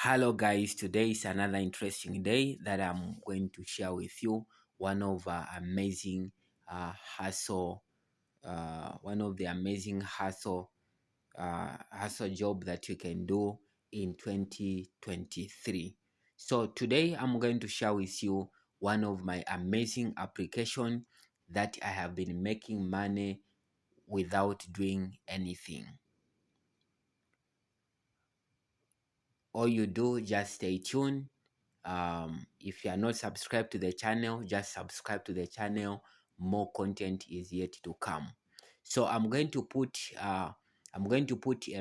Hello guys, today is another interesting day that I'm going to share with you one of amazing hustle, one of the amazing hustle job that you can do in 2023. So today I'm going to share with you one of my amazing application that I have been making money without doing anything. All you do, just stay tuned. If you are not subscribed to the channel, just subscribe to the channel. More content is yet to come. So I'm going to put a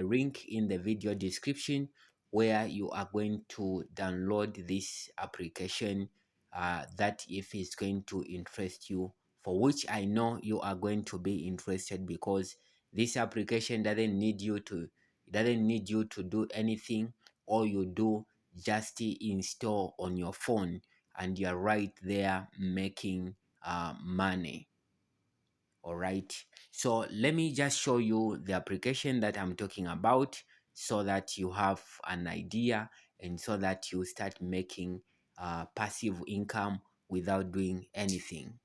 link in the video description where you are going to download this application that if it's going to interest you, for which I know you are going to be interested, because this application doesn't need you to do anything. All you do, just install on your phone and you're right there making money. All right, so let me just show you the application that I'm talking about so that you have an idea and so that you start making passive income without doing anything.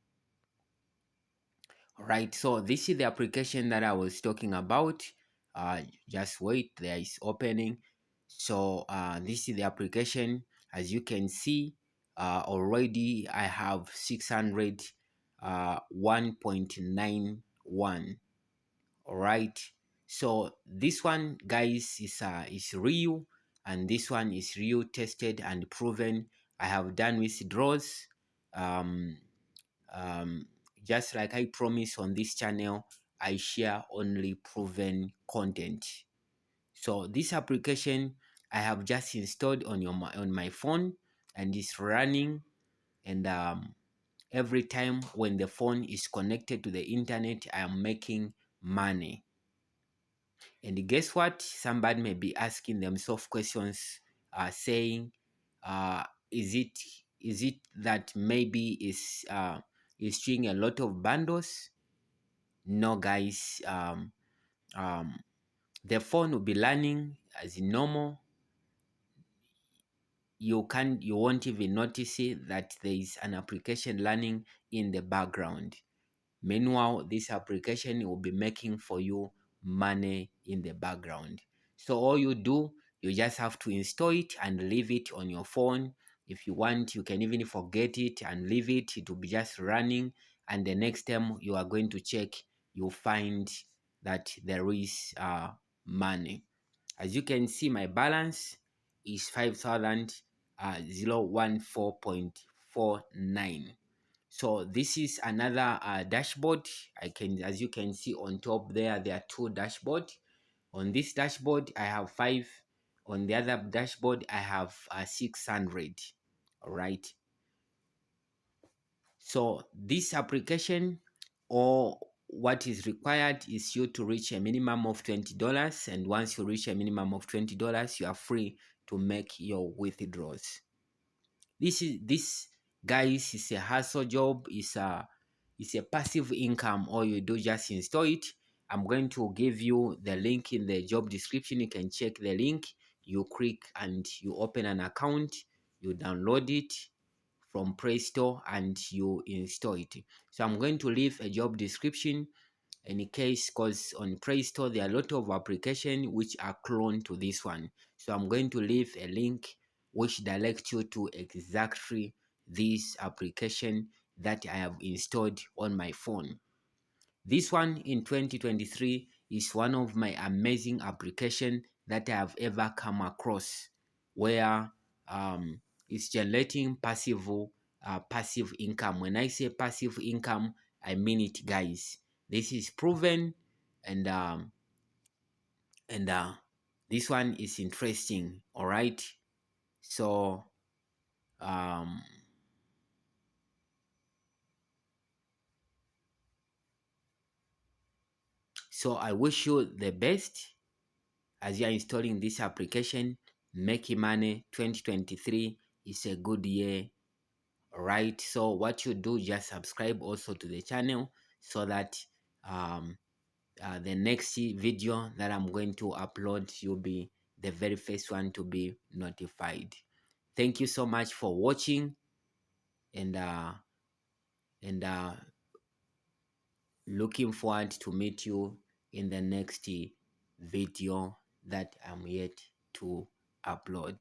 All right, so this is the application that I was talking about. Just wait, there is opening. So this is the application. As you can see, already I have 600 1.91. All right, so this one, guys, is real, and this one is real, tested and proven. I have done withdrawals. um, um, just like I promise on this channel, I share only proven content. So this application I have just installed on my phone, and it's running. And every time when the phone is connected to the internet, I am making money. And guess what? Somebody may be asking themselves questions, saying, uh, is it that maybe is doing a lot of bundles? No, guys. Um, the phone will be running as normal. You won't even notice it that there is an application running in the background. Meanwhile, this application will be making for you money in the background. So all you do, you just have to install it and leave it on your phone. If you want, you can even forget it and leave it. It will be just running. And the next time you are going to check, you'll find that there is money. As you can see, my balance is 5,014.49. So this is another dashboard. As you can see on top there are two dashboard. On this dashboard I have 5. On the other dashboard I have 600. All right, so this application, or what is required is you to reach a minimum of $20, and once you reach a minimum of $20, you are free to make your withdrawals. This, guys, is a hustle job. It's a passive income. All you do, just install it. I'm going to give you the link in the job description. You can check the link. You click and you open an account. You download it from Play Store and you install it. So I'm going to leave a job description in case, because on Play Store there are a lot of applications which are cloned to this one. So I'm going to leave a link which directs you to exactly this application that I have installed on my phone. This one in 2023 is one of my amazing application that I have ever come across, where it's generating passive income. When I say passive income, I mean it, guys. This is proven, and and this one is interesting. All right, so um, so I wish you the best as you are installing this application. Making money 2023 is a good year. Right, so what you do, just subscribe also to the channel so that the next video that I'm going to upload, you'll be the very first one to be notified. Thank you so much for watching, and looking forward to meet you in the next video that I'm yet to upload.